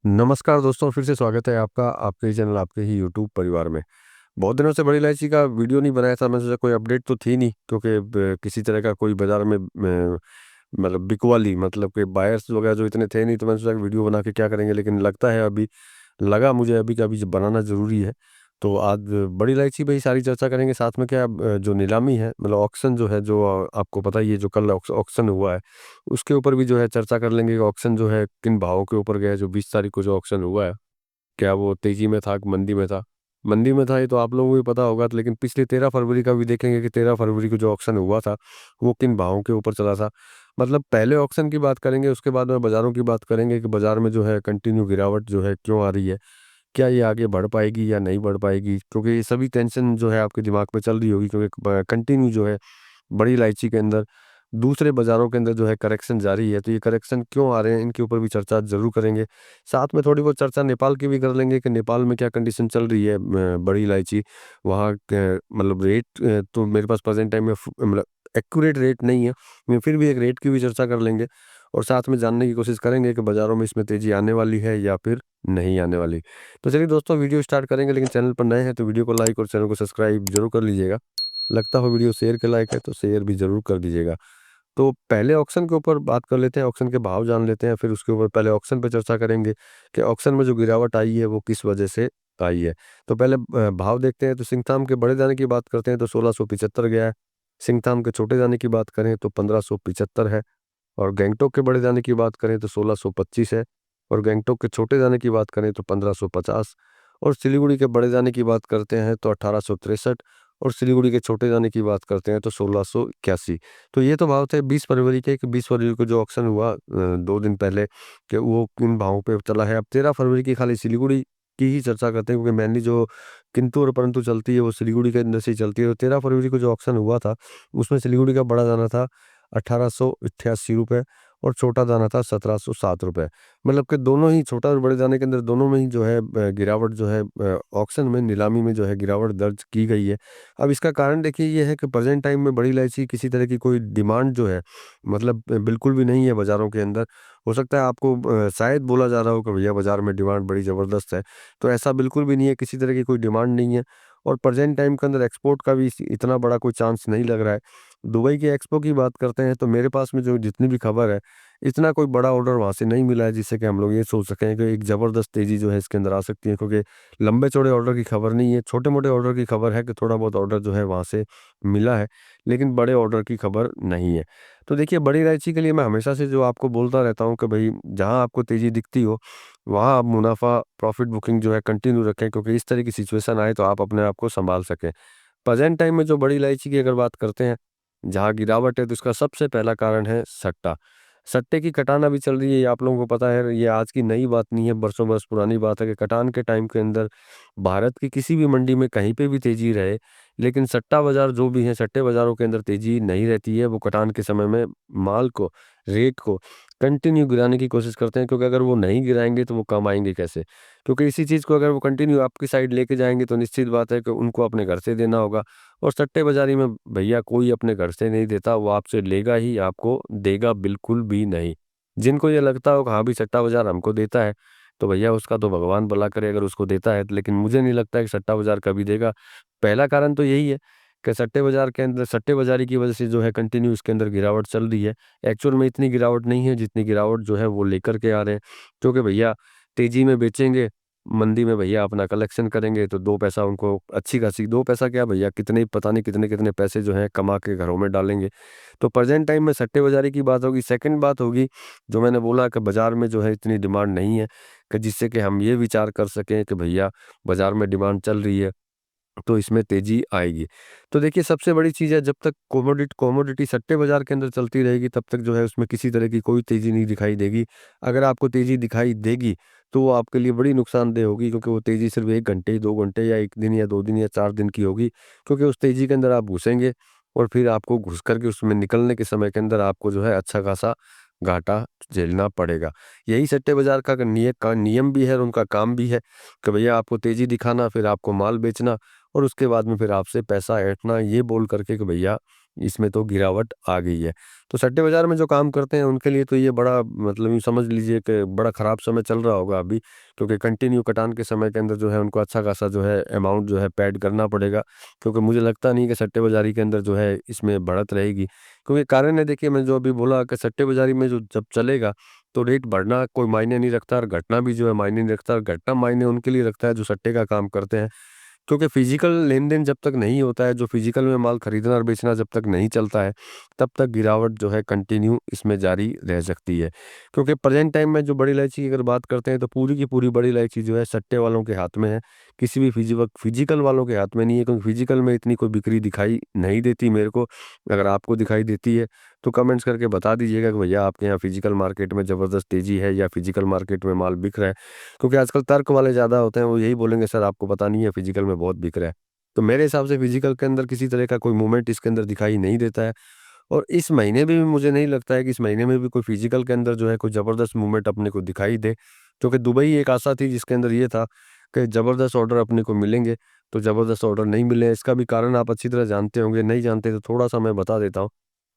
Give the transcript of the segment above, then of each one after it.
नमस्कार दोस्तों, फिर से स्वागत है आपका आपके ही चैनल, आपके ही यूट्यूब परिवार में। बहुत दिनों से बड़ी इलायची का वीडियो नहीं बनाया था। मैं सोचा कोई अपडेट तो थी नहीं, क्योंकि किसी तरह का कोई बाज़ार में मतलब बिकवाली मतलब कि बायर्स वगैरह जो इतने थे नहीं, तो मैंने सोचा कि वीडियो बना के क्या करेंगे। लेकिन लगता है अभी लगा मुझे अभी कि अभी बनाना ज़रूरी है। तो आज बड़ी इलायची पे ही सारी चर्चा करेंगे। साथ में क्या जो नीलामी है मतलब ऑक्शन जो है, जो आपको पता ही है, जो कल ऑक्शन हुआ है, उसके ऊपर भी जो है चर्चा कर लेंगे कि ऑक्शन जो है किन भावों के ऊपर गया है। जो 20 तारीख को जो ऑक्शन हुआ है, क्या वो तेज़ी में था कि मंदी में था? मंदी में था ये तो आप लोगों को भी पता होगा, लेकिन पिछले 13 फरवरी का भी देखेंगे कि 13 फरवरी को जो ऑक्शन हुआ था, वो किन भावों के ऊपर चला था। मतलब पहले ऑक्शन की बात करेंगे, उसके बाद में बाज़ारों की बात करेंगे कि बाज़ार में जो है कंटिन्यू गिरावट जो है क्यों आ रही है? क्या ये आगे बढ़ पाएगी या नहीं बढ़ पाएगी? क्योंकि ये सभी टेंशन जो है आपके दिमाग में चल रही होगी, क्योंकि कंटिन्यू जो है बड़ी इलायची के अंदर दूसरे बाज़ारों के अंदर जो है करेक्शन जारी है। तो ये करेक्शन क्यों आ रहे हैं, इनके ऊपर भी चर्चा ज़रूर करेंगे। साथ में थोड़ी बहुत चर्चा नेपाल की भी कर लेंगे कि नेपाल में क्या कंडीशन चल रही है बड़ी इलायची। वहाँ क मतलब रेट तो मेरे पास प्रेज़ेंट टाइम में मतलब एक्यूरेट रेट नहीं है। फिर भी एक रेट की भी चर्चा कर लेंगे और साथ में जानने की कोशिश करेंगे कि बाज़ारों में इसमें तेज़ी आने वाली है या फिर नहीं आने वाली। तो चलिए दोस्तों, वीडियो स्टार्ट करेंगे, लेकिन चैनल पर नए हैं तो वीडियो को लाइक और चैनल को सब्सक्राइब ज़रूर कर लीजिएगा। लगता हो वीडियो शेयर के लायक है तो शेयर भी ज़रूर कर दीजिएगा। तो पहले ऑक्शन के ऊपर बात कर लेते हैं, ऑक्शन के भाव जान लेते हैं, फिर उसके ऊपर पहले ऑक्शन पे चर्चा करेंगे कि ऑक्शन में जो गिरावट आई है वो किस वजह से आई है। तो पहले भाव देखते हैं। तो सिंगथाम के बड़े दाने की बात करते हैं तो 1675 गया है। सिंगथाम के छोटे दाने की बात करें तो 1575 है। और गैंगटॉक के बड़े दाने की बात करें तो 1625 है। और गैंगटॉक के छोटे दाने की बात करें तो 1550। और सिलीगुड़ी के बड़े दाने की बात करते हैं तो 1863। और सिलीगुड़ी के छोटे दाने की बात करते हैं तो 1681। तो ये तो भाव थे 20 फरवरी के, कि 20 फरवरी को जो ऑक्शन हुआ 2 दिन पहले, कि वो किन भावों पे चला है। अब 13 फरवरी की खाली सिलीगुड़ी की ही चर्चा करते हैं, क्योंकि मेनली जो किंतु और परंतु चलती है वो सिलीगुड़ी के अंदर से ही चलती है। तो 13 फरवरी को जो ऑक्शन हुआ था, उसमें सिलीगुड़ी का बड़ा दाना था 1888 रुपये और छोटा दाना था 1707 रुपये। मतलब कि दोनों ही, छोटा और बड़े दाने के अंदर दोनों में ही जो है गिरावट जो है ऑक्शन में, नीलामी में जो है गिरावट दर्ज की गई है। अब इसका कारण देखिए ये है कि प्रेजेंट टाइम में बड़ी इलायची किसी तरह की कोई डिमांड जो है मतलब बिल्कुल भी नहीं है बाज़ारों के अंदर। हो सकता है आपको शायद बोला जा रहा हो कि भैया बाज़ार में डिमांड बड़ी ज़बरदस्त है, तो ऐसा बिल्कुल भी नहीं है, किसी तरह की कोई डिमांड नहीं है। और प्रेजेंट टाइम के अंदर एक्सपोर्ट का भी इतना बड़ा कोई चांस नहीं लग रहा है। दुबई के एक्सपो की बात करते हैं तो मेरे पास में जो जितनी भी खबर है, इतना कोई बड़ा ऑर्डर वहाँ से नहीं मिला है जिससे कि हम लोग ये सोच सकें कि एक ज़बरदस्त तेज़ी जो है इसके अंदर आ सकती है, क्योंकि लंबे चौड़े ऑर्डर की खबर नहीं है। छोटे-मोटे ऑर्डर की खबर है कि थोड़ा बहुत ऑर्डर जो है वहाँ से मिला है, लेकिन बड़े ऑर्डर की खबर नहीं है। तो देखिए बड़ी इलायची के लिए मैं हमेशा से जो आपको बोलता रहता हूँ कि भई जहाँ आपको तेज़ी दिखती हो, वहाँ आप मुनाफ़ा प्रॉफ़िट बुकिंग जो है कंटिन्यू रखें, क्योंकि इस तरह की सिचुएशन आए तो आप अपने आप को सँभाल सकें। प्रेज़ेंट टाइम में जो बड़ी इलायची की अगर बात करते हैं, जहाँ गिरावट है, तो इसका सबसे पहला कारण है सट्टा। सट्टे की कटान अभी चल रही है, ये आप लोगों को पता है, ये आज की नई बात नहीं है, बरसों बरस पुरानी बात है कि कटान के टाइम के अंदर भारत की किसी भी मंडी में कहीं पे भी तेज़ी रहे, लेकिन सट्टा बाज़ार जो भी हैं, सट्टे बाज़ारों के अंदर तेज़ी नहीं रहती है। वो कटान के समय में माल को, रेट को कंटिन्यू गिराने की कोशिश करते हैं, क्योंकि अगर वो नहीं गिराएँगे तो वो कमाएँगे कैसे? क्योंकि इसी चीज़ को अगर वो कंटिन्यू आपकी साइड लेके जाएँगे तो निश्चित बात है कि उनको अपने घर से देना होगा। और सट्टेबाज़ारी में भैया कोई अपने घर से नहीं देता, वो आपसे लेगा ही, आपको देगा बिल्कुल भी नहीं। जिनको ये लगता हो कि हाँ, भाई सट्टा बाज़ार हमको देता है, तो भैया उसका तो भगवान भला करे अगर उसको देता है, लेकिन मुझे नहीं लगता है कि सट्टा बाज़ार कभी देगा। पहला कारण तो यही है कि सट्टे बाज़ार के अंदर सट्टेबाज़ारी की वज़ह से जो है कंटिन्यू इसके अंदर गिरावट चल रही है। एक्चुअल में इतनी गिरावट नहीं है जितनी गिरावट जो है वो लेकर के आ रहे हैं। क्योंकि भैया तेज़ी में बेचेंगे, मंदी में भैया अपना कलेक्शन करेंगे तो 2 पैसा उनको अच्छी खासी, 2 पैसा क्या भैया, कितने पता नहीं कितने-कितने पैसे जो हैं कमा के घरों में डालेंगे। तो प्रेज़ेंट टाइम में सट्टेबाज़ारी की बात होगी। सेकंड बात होगी, जो मैंने बोला कि बाज़ार में जो है इतनी डिमांड नहीं है कि जिससे कि हम ये विचार कर सकें कि भैया बाज़ार में डिमांड चल रही है, तो इसमें तेज़ी आएगी। तो देखिए सबसे बड़ी चीज़ है, जब तक कमोडिटी सट्टे बाज़ार के अंदर चलती रहेगी तब तक जो है उसमें किसी तरह की कोई तेज़ी नहीं दिखाई देगी। अगर आपको तेज़ी दिखाई देगी तो वो आपके लिए बड़ी नुकसानदेह होगी, क्योंकि वो तेज़ी सिर्फ़ 1 घंटे, 2 घंटे या 1 दिन या 2 दिन या 4 दिन की होगी। क्योंकि उस तेज़ी के अंदर आप घुसेंगे और फिर आपको घुस कर के उसमें निकलने के समय के अंदर आपको जो है अच्छा खासा घाटा झेलना पड़ेगा। यही सट्टे बाज़ार का नियम भी है और उनका काम भी है कि भैया आपको तेज़ी दिखाना, फिर आपको माल बेचना और उसके बाद में फिर आपसे पैसा ऐंठना, ये बोल करके कि भैया इसमें तो गिरावट आ गई है। तो सट्टे बाज़ार में जो काम करते हैं उनके लिए तो ये बड़ा मतलब यूँ समझ लीजिए कि बड़ा ख़राब समय चल रहा होगा अभी, क्योंकि कंटिन्यू कटान के समय के अंदर जो है उनको अच्छा खासा जो है अमाउंट जो है पेड करना पड़ेगा। क्योंकि मुझे लगता नहीं कि सट्टे बाज़ारी के अंदर जो है इसमें बढ़त रहेगी। क्योंकि कारण है देखिए, मैंने जो अभी बोला कि सट्टे बाज़ारी में जो जब चलेगा तो रेट बढ़ना कोई मायने नहीं रखता और घटना भी जो है मायने नहीं रखता, और घटना मायने उनके लिए रखता है जो सट्टे का काम करते हैं। क्योंकि फिजिकल लेन-देन जब तक नहीं होता है, जो फिजिकल में माल खरीदना और बेचना जब तक नहीं चलता है, तब तक गिरावट जो है कंटिन्यू इसमें जारी रह सकती है। क्योंकि प्रेज़ेंट टाइम में जो बड़ी इलायची की अगर बात करते हैं तो पूरी की पूरी बड़ी इलायची जो है सट्टे वालों के हाथ में है। किसी भी फिजिकल वालों के हाथ में नहीं है, क्योंकि फिजिकल में इतनी कोई बिक्री दिखाई नहीं देती मेरे को। अगर आपको दिखाई देती है तो कमेंट्स करके बता दीजिएगा कि भैया आपके यहाँ फिजिकल मार्केट में ज़बरदस्त तेज़ी है या फिजिकल मार्केट में माल बिक रहा है। क्योंकि आजकल तर्क वाले ज़्यादा होते हैं, वो यही बोलेंगे सर आपको पता नहीं है फिजिकल में बहुत बिक रहा है। तो मेरे हिसाब से फिजिकल के अंदर किसी तरह का कोई मूवमेंट इसके अंदर दिखाई नहीं देता है। और इस महीने में भी मुझे नहीं लगता है कि इस महीने में भी कोई फिजिकल के अंदर जो है कोई ज़बरदस्त मूवमेंट अपने को दिखाई दे। क्योंकि दुबई एक आशा थी जिसके अंदर ये था कि ज़बरदस्त ऑर्डर अपने को मिलेंगे, तो ज़बरदस्त ऑर्डर नहीं मिले हैं। इसका भी कारण आप अच्छी तरह जानते होंगे, नहीं जानते तो थोड़ा-सा मैं बता देता हूँ।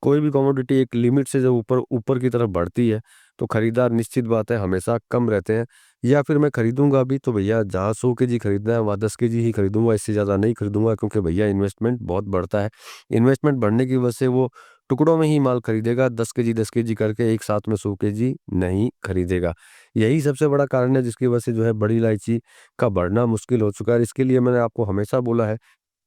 कोई भी कमोडिटी एक लिमिट से जब ऊपर ऊपर की तरफ बढ़ती है, तो खरीदार निश्चित बात है हमेशा कम रहते हैं। या फिर मैं खरीदूँगा भी तो भैया जहाँ 100 केजी खरीदना है वहाँ 10 केजी ही खरीदूँगा, इससे ज़्यादा नहीं खरीदूँगा, क्योंकि भैया इन्वेस्टमेंट बहुत बढ़ता है। इन्वेस्टमेंट बढ़ने की वजह से वो टुकड़ों में ही माल खरीदेगा, 10 केजी करके एक साथ में 100 केजी नहीं खरीदेगा। यही सबसे बड़ा कारण है जिसकी वजह से जो है बड़ी इलायची का बढ़ना मुश्किल हो चुका है। इसके लिए मैंने आपको हमेशा बोला है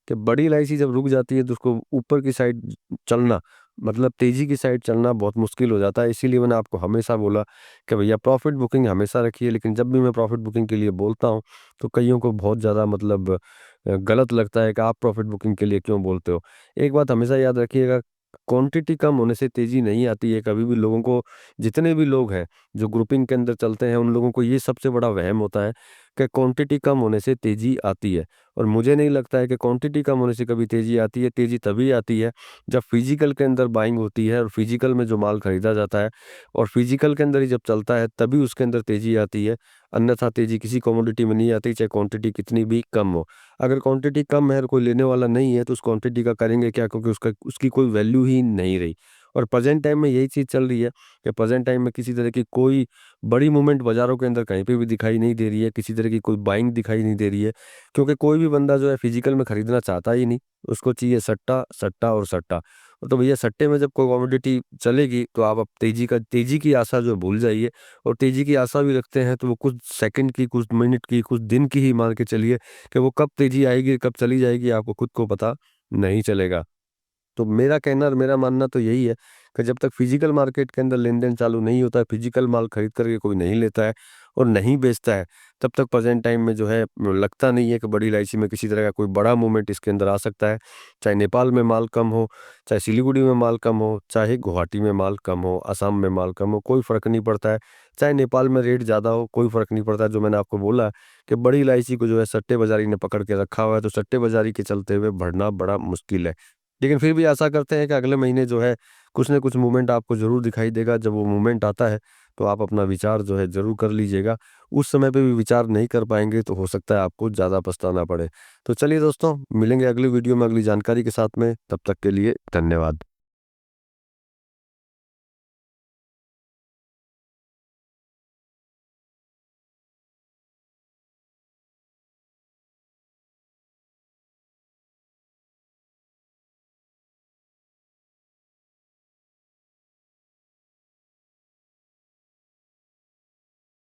कि बड़ी इलायची जब रुक जाती है तो उसको ऊपर की साइड चलना, मतलब तेज़ी की साइड चलना बहुत मुश्किल हो जाता है। इसीलिए मैंने आपको हमेशा बोला कि भैया प्रॉफ़िट बुकिंग हमेशा रखिए। लेकिन जब भी मैं प्रॉफ़िट बुकिंग के लिए बोलता हूँ, तो कइयों को बहुत ज़्यादा मतलब गलत लगता है कि आप प्रॉफ़िट बुकिंग के लिए क्यों बोलते हो? एक बात हमेशा याद रखिएगा, क्वांटिटी कम होने से तेज़ी नहीं आती है कभी भी। लोगों को, जितने भी लोग हैं जो ग्रुपिंग के अंदर चलते हैं, उन लोगों को ये सबसे बड़ा वहम होता है कि क्वांटिटी कम होने से तेज़ी आती है। और मुझे नहीं लगता है कि क्वांटिटी कम होने से कभी तेज़ी आती है। तेज़ी तभी आती है जब फिजिकल के अंदर बाइंग होती है और फिजिकल में जो माल खरीदा जाता है और फिजिकल के अंदर ही जब चलता है तभी उसके अंदर तेज़ी आती है। अन्यथा तेज़ी किसी कमोडिटी में नहीं आती, चाहे क्वांटिटी कितनी भी कम हो। अगर क्वांटिटी कम है और कोई लेने वाला नहीं है तो उस क्वांटिटी का करेंगे क्या, क्योंकि उसका उसकी कोई वैल्यू ही नहीं रही। और प्रेज़ेंट टाइम में यही चीज़ चल रही है कि प्रेज़ेंट टाइम में किसी तरह की कोई बड़ी मूवमेंट बाज़ारों के अंदर कहीं पे भी दिखाई नहीं दे रही है, किसी तरह की कोई बाइंग दिखाई नहीं दे रही है। क्योंकि कोई भी बंदा जो है फिजिकल में खरीदना चाहता ही नहीं, उसको चाहिए सट्टा, सट्टा और सट्टा। तो भैया सट्टे में जब कोई कमोडिटी चलेगी तो आप अब तेज़ी की आशा जो है भूल जाइए। और तेज़ी की आशा भी रखते हैं तो वो कुछ सेकंड की, कुछ मिनट की, कुछ दिन की ही मान के चलिए कि वो कब तेज़ी आएगी, कब चली जाएगी आपको खुद को पता नहीं चलेगा। तो मेरा कहना और मेरा मानना तो यही है कि जब तक फिजिकल मार्केट के अंदर लेन-देन चालू नहीं होता है, फिजिकल माल खरीद कर के कोई नहीं लेता है और नहीं बेचता है, तब तक प्रेज़ेंट टाइम में जो है लगता नहीं है कि बड़ी इलायची में किसी तरह का कोई बड़ा मूवमेंट इसके अंदर आ सकता है। चाहे नेपाल में माल कम हो, चाहे सिलीगुड़ी में माल कम हो, चाहे गुवाहाटी में माल कम हो, असम में माल कम हो, कोई फ़र्क नहीं पड़ता है। चाहे नेपाल में रेट ज़्यादा हो, कोई फ़र्क नहीं पड़ता है। जो मैंने आपको बोला कि बड़ी इलायची को जो है सट्टेबाज़ारी ने पकड़ के रखा हुआ है, तो सट्टेबाज़ारी के चलते हुए बढ़ना बड़ा मुश्किल है। लेकिन फिर भी आशा करते हैं कि अगले महीने जो है कुछ न कुछ मूवमेंट आपको ज़रूर दिखाई देगा। जब वो मूवमेंट आता है तो आप अपना विचार जो है ज़रूर कर लीजिएगा। उस समय पे भी विचार नहीं कर पाएँगे तो हो सकता है आपको ज़्यादा पछताना पड़े। तो चलिए दोस्तों, मिलेंगे अगली वीडियो में अगली जानकारी के साथ में। तब तक के लिए धन्यवाद।